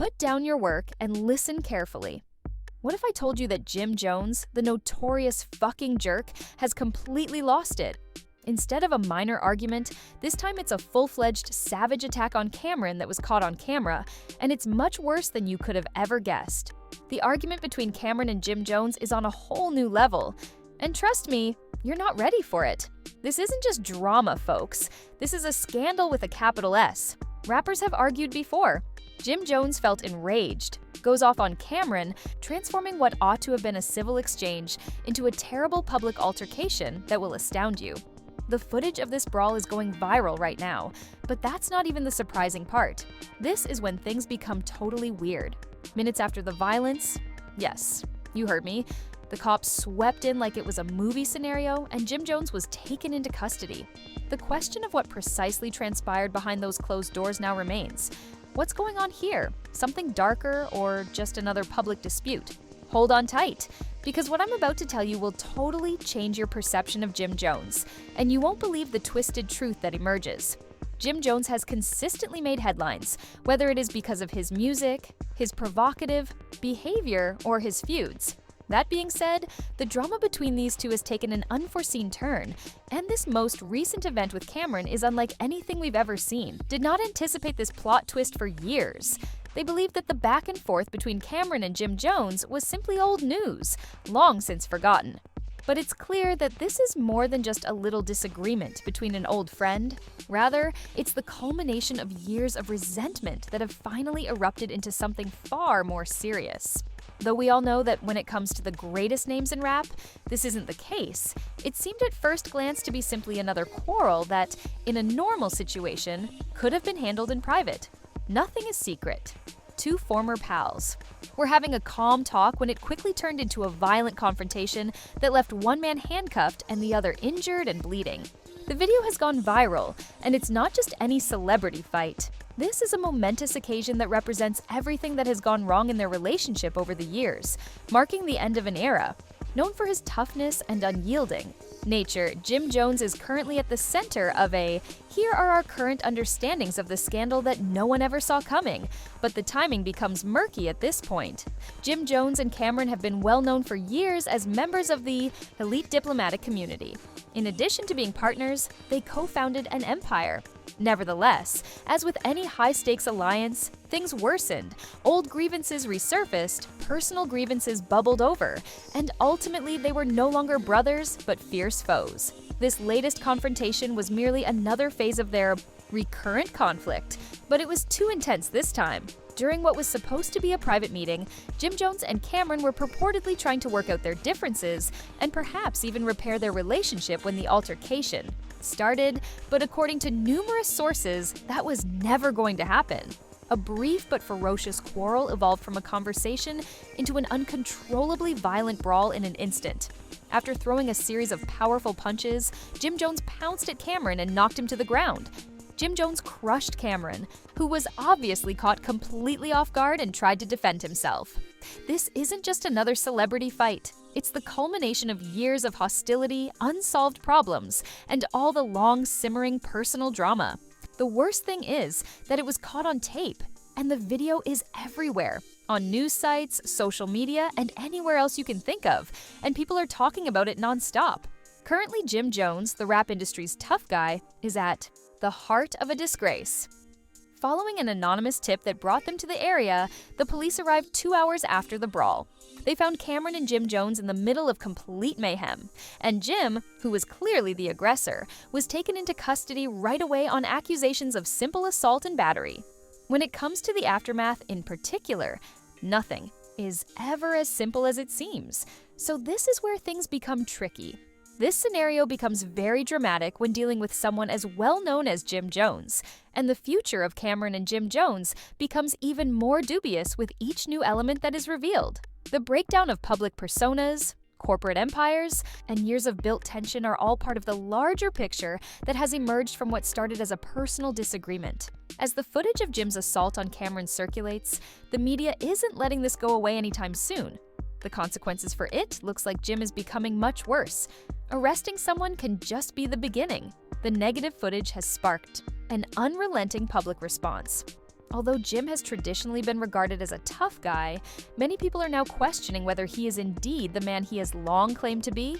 Put down your work and listen carefully. What if I told you that Jim Jones, the notorious fucking jerk, has completely lost it? Instead of a minor argument, this time it's a full-fledged savage attack on Cameron that was caught on camera, and it's much worse than you could have ever guessed. The argument between Cameron and Jim Jones is on a whole new level, and trust me, you're not ready for it. This isn't just drama, folks. This is a scandal with a capital S. Rappers have argued before. Jim Jones felt enraged, goes off on Cameron, transforming what ought to have been a civil exchange into a terrible public altercation that will astound you. The footage of this brawl is going viral right now, but that's not even the surprising part. This is when things become totally weird. Minutes after the violence, yes, you heard me, the cops swept in like it was a movie scenario, and Jim Jones was taken into custody. The question of what precisely transpired behind those closed doors now remains. What's going on here? Something darker or just another public dispute? Hold on tight, because what I'm about to tell you will totally change your perception of Jim Jones, and you won't believe the twisted truth that emerges. Jim Jones has consistently made headlines, whether it is because of his music, his provocative behavior, or his feuds. That being said, the drama between these two has taken an unforeseen turn, and this most recent event with Cameron is unlike anything we've ever seen. Did not anticipate this plot twist for years. They believed that the back and forth between Cameron and Jim Jones was simply old news, long since forgotten. But it's clear that this is more than just a little disagreement between an old friend. Rather, it's the culmination of years of resentment that have finally erupted into something far more serious. Though we all know that when it comes to the greatest names in rap, this isn't the case, it seemed at first glance to be simply another quarrel that, in a normal situation, could have been handled in private. Nothing is secret. Two former pals were having a calm talk when it quickly turned into a violent confrontation that left one man handcuffed and the other injured and bleeding. The video has gone viral, and it's not just any celebrity fight. This is a momentous occasion that represents everything that has gone wrong in their relationship over the years, marking the end of an era. Known for his toughness and unyielding nature, Jim Jones is currently at the center of here are our current understandings of the scandal that no one ever saw coming, but the timing becomes murky at this point. Jim Jones and Cameron have been well known for years as members of the elite diplomatic community. In addition to being partners, they co-founded an empire. Nevertheless, as with any high-stakes alliance, things worsened, old grievances resurfaced, personal grievances bubbled over, and ultimately they were no longer brothers but fierce foes. This latest confrontation was merely another phase of their recurrent conflict, but it was too intense this time. During what was supposed to be a private meeting, Jim Jones and Cameron were purportedly trying to work out their differences and perhaps even repair their relationship when the altercation started, but according to numerous sources, that was never going to happen. A brief but ferocious quarrel evolved from a conversation into an uncontrollably violent brawl in an instant. After throwing a series of powerful punches, Jim Jones pounced at Cameron and knocked him to the ground. Jim Jones crushed Cameron, who was obviously caught completely off guard and tried to defend himself. This isn't just another celebrity fight. It's the culmination of years of hostility, unsolved problems, and all the long simmering personal drama. The worst thing is that it was caught on tape, and the video is everywhere, on news sites, social media, and anywhere else you can think of, and people are talking about it nonstop. Currently, Jim Jones, the rap industry's tough guy, is at the heart of a disgrace. Following an anonymous tip that brought them to the area, the police arrived 2 hours after the brawl. They found Cameron and Jim Jones in the middle of complete mayhem, and Jim, who was clearly the aggressor, was taken into custody right away on accusations of simple assault and battery. When it comes to the aftermath in particular, nothing is ever as simple as it seems, so this is where things become tricky. This scenario becomes very dramatic when dealing with someone as well known as Jim Jones, and the future of Cameron and Jim Jones becomes even more dubious with each new element that is revealed. The breakdown of public personas, corporate empires, and years of built tension are all part of the larger picture that has emerged from what started as a personal disagreement. As the footage of Jim's assault on Cameron circulates, the media isn't letting this go away anytime soon. The consequences for it looks like Jim is becoming much worse. Arresting someone can just be the beginning. The negative footage has sparked an unrelenting public response. Although Jim has traditionally been regarded as a tough guy, many people are now questioning whether he is indeed the man he has long claimed to be.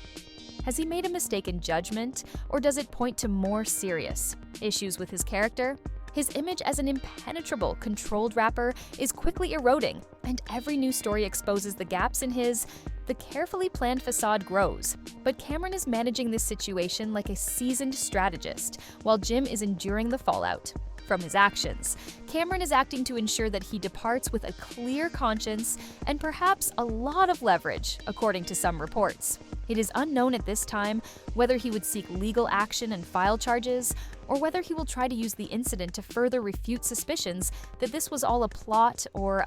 Has he made a mistake in judgment, or does it point to more serious issues with his character? His image as an impenetrable, controlled rapper is quickly eroding, and every new story exposes the gaps in the carefully planned facade grows. But Cameron is managing this situation like a seasoned strategist, while Jim is enduring the fallout from his actions. Cameron is acting to ensure that he departs with a clear conscience and perhaps a lot of leverage, according to some reports. It is unknown at this time whether he would seek legal action and file charges, or whether he will try to use the incident to further refute suspicions that this was all a plot, or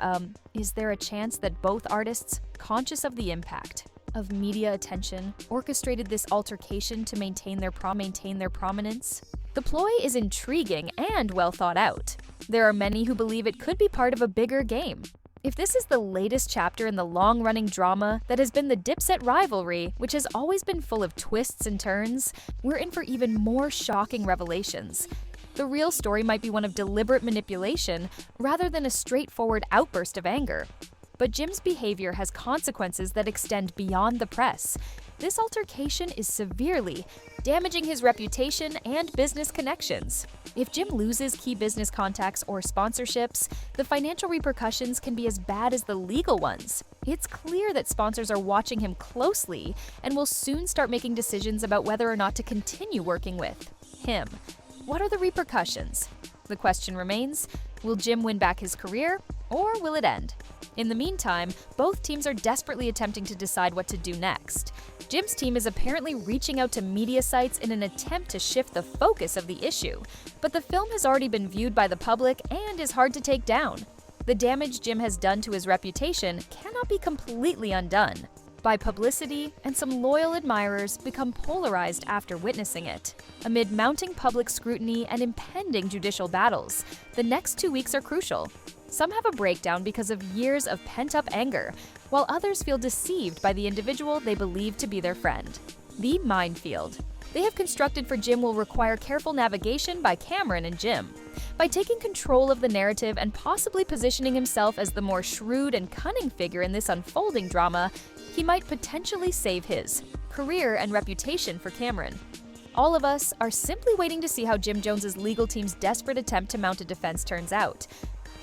is there a chance that both artists, conscious of the impact of media attention, orchestrated this altercation to maintain their prominence? The ploy is intriguing and well thought out. There are many who believe it could be part of a bigger game. If this is the latest chapter in the long-running drama that has been the Dipset rivalry, which has always been full of twists and turns, we're in for even more shocking revelations. The real story might be one of deliberate manipulation rather than a straightforward outburst of anger. But Jim's behavior has consequences that extend beyond the press. This altercation is severely damaging his reputation and business connections. If Jim loses key business contacts or sponsorships, the financial repercussions can be as bad as the legal ones. It's clear that sponsors are watching him closely and will soon start making decisions about whether or not to continue working with him. What are the repercussions? The question remains, will Jim win back his career, or will it end? In the meantime, both teams are desperately attempting to decide what to do next. Jim's team is apparently reaching out to media sites in an attempt to shift the focus of the issue, but the film has already been viewed by the public and is hard to take down. The damage Jim has done to his reputation cannot be completely undone by publicity, and some loyal admirers become polarized after witnessing it. Amid mounting public scrutiny and impending judicial battles, the next 2 weeks are crucial. Some have a breakdown because of years of pent-up anger, while others feel deceived by the individual they believe to be their friend. The minefield they have constructed for Jim will require careful navigation by Cameron and Jim. By taking control of the narrative and possibly positioning himself as the more shrewd and cunning figure in this unfolding drama, he might potentially save his career and reputation for Cameron. All of us are simply waiting to see how Jim Jones's legal team's desperate attempt to mount a defense turns out.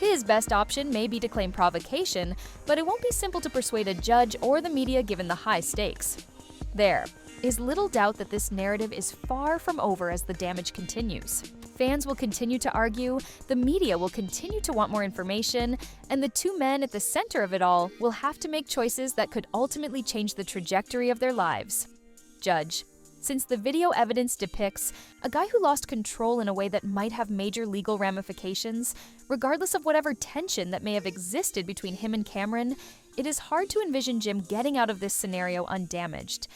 His best option may be to claim provocation, but it won't be simple to persuade a judge or the media given the high stakes. There is little doubt that this narrative is far from over as the damage continues. Fans will continue to argue, the media will continue to want more information, and the two men at the center of it all will have to make choices that could ultimately change the trajectory of their lives. Judge. Since the video evidence depicts a guy who lost control in a way that might have major legal ramifications, regardless of whatever tension that may have existed between him and Cameron, it is hard to envision Jim getting out of this scenario undamaged.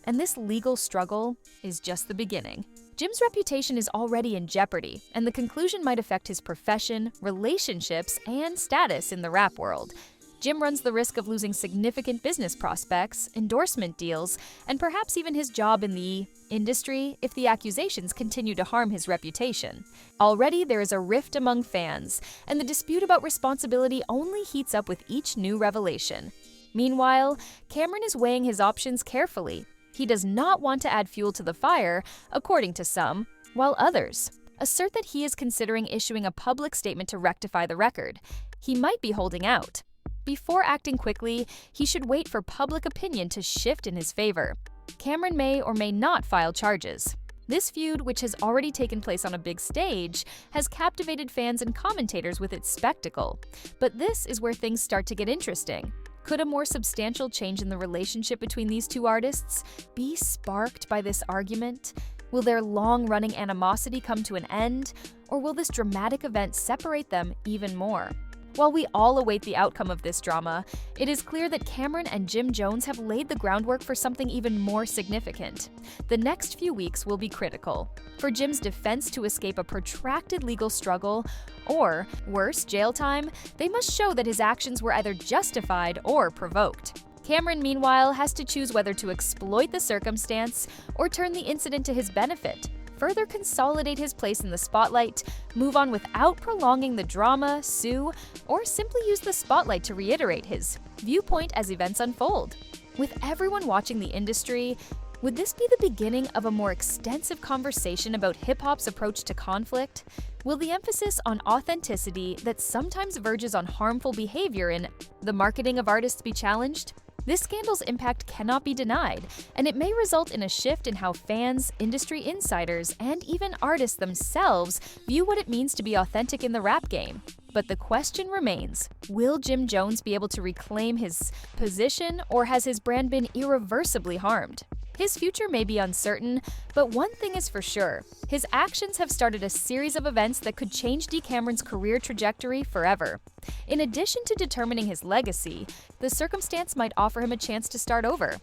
And this legal struggle is just the beginning. Jim's reputation is already in jeopardy, and the conclusion might affect his profession, relationships, and status in the rap world. Jim runs the risk of losing significant business prospects, endorsement deals, and perhaps even his job in the industry if the accusations continue to harm his reputation. Already, there is a rift among fans, and the dispute about responsibility only heats up with each new revelation. Meanwhile, Cameron is weighing his options carefully. He does not want to add fuel to the fire, according to some, while others assert that he is considering issuing a public statement to rectify the record. He might be holding out. Before acting quickly, he should wait for public opinion to shift in his favor. Cameron may or may not file charges. This feud, which has already taken place on a big stage, has captivated fans and commentators with its spectacle. But this is where things start to get interesting. Could a more substantial change in the relationship between these two artists be sparked by this argument? Will their long-running animosity come to an end, or will this dramatic event separate them even more? While we all await the outcome of this drama, it is clear that Cameron and Jim Jones have laid the groundwork for something even more significant. The next few weeks will be critical for Jim's defense to escape a protracted legal struggle, or, worse, jail time. They must show that his actions were either justified or provoked. Cameron, meanwhile, has to choose whether to exploit the circumstance or turn the incident to his benefit. further consolidate his place in the spotlight, move on without prolonging the drama, sue, or simply use the spotlight to reiterate his viewpoint as events unfold? With everyone watching the industry, would this be the beginning of a more extensive conversation about hip-hop's approach to conflict? Will the emphasis on authenticity that sometimes verges on harmful behavior in the marketing of artists be challenged? This scandal's impact cannot be denied, and it may result in a shift in how fans, industry insiders, and even artists themselves view what it means to be authentic in the rap game. But the question remains, will Jim Jones be able to reclaim his position, or has his brand been irreversibly harmed? His future may be uncertain, but one thing is for sure. His actions have started a series of events that could change D. Cameron's career trajectory forever. In addition to determining his legacy, the circumstance might offer him a chance to start over.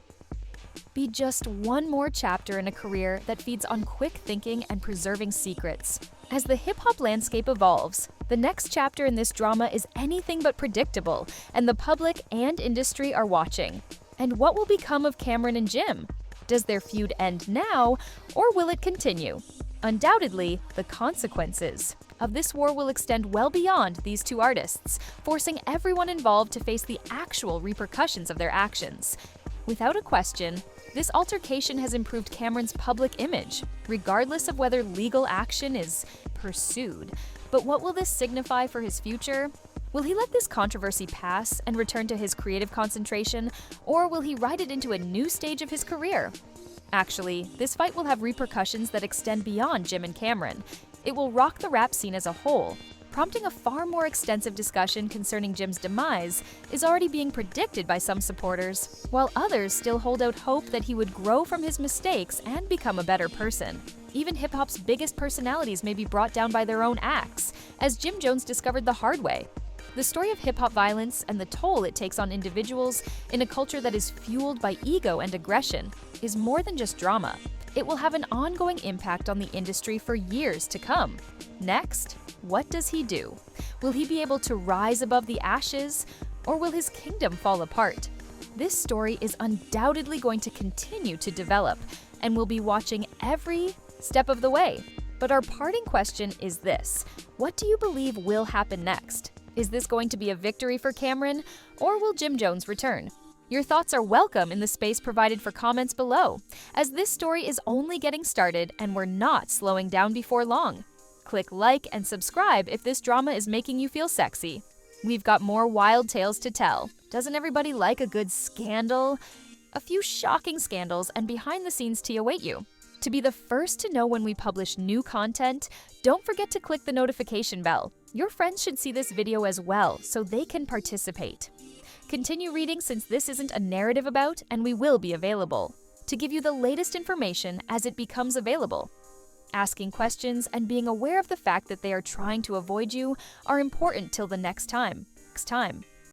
Be just one more chapter in a career that feeds on quick thinking and preserving secrets. As the hip-hop landscape evolves, the next chapter in this drama is anything but predictable, and the public and industry are watching. And what will become of Cameron and Jim? Does their feud end now, or will it continue? Undoubtedly, the consequences of this war will extend well beyond these two artists, forcing everyone involved to face the actual repercussions of their actions. Without a question, this altercation has improved Cameron's public image, regardless of whether legal action is pursued. But what will this signify for his future? Will he let this controversy pass and return to his creative concentration, or will he ride it into a new stage of his career? Actually, this fight will have repercussions that extend beyond Jim and Cameron. It will rock the rap scene as a whole, prompting a far more extensive discussion concerning Jim's demise is already being predicted by some supporters, while others still hold out hope that he would grow from his mistakes and become a better person. Even hip-hop's biggest personalities may be brought down by their own acts, as Jim Jones discovered the hard way. The story of hip-hop violence and the toll it takes on individuals in a culture that is fueled by ego and aggression is more than just drama. It will have an ongoing impact on the industry for years to come. Next, what does he do? Will he be able to rise above the ashes, or will his kingdom fall apart? This story is undoubtedly going to continue to develop, and we'll be watching every step of the way. But our parting question is this: what do you believe will happen next? Is this going to be a victory for Cameron, or will Jim Jones return? Your thoughts are welcome in the space provided for comments below, as this story is only getting started and we're not slowing down before long. Click like and subscribe if this drama is making you feel sexy. We've got more wild tales to tell. Doesn't everybody like a good scandal? A few shocking scandals and behind-the-scenes tea await you. To be the first to know when we publish new content, don't forget to click the notification bell. Your friends should see this video as well, so they can participate. Continue reading since this isn't a narrative about, and we will be available to give you the latest information as it becomes available. Asking questions and being aware of the fact that they are trying to avoid you are important till the next time.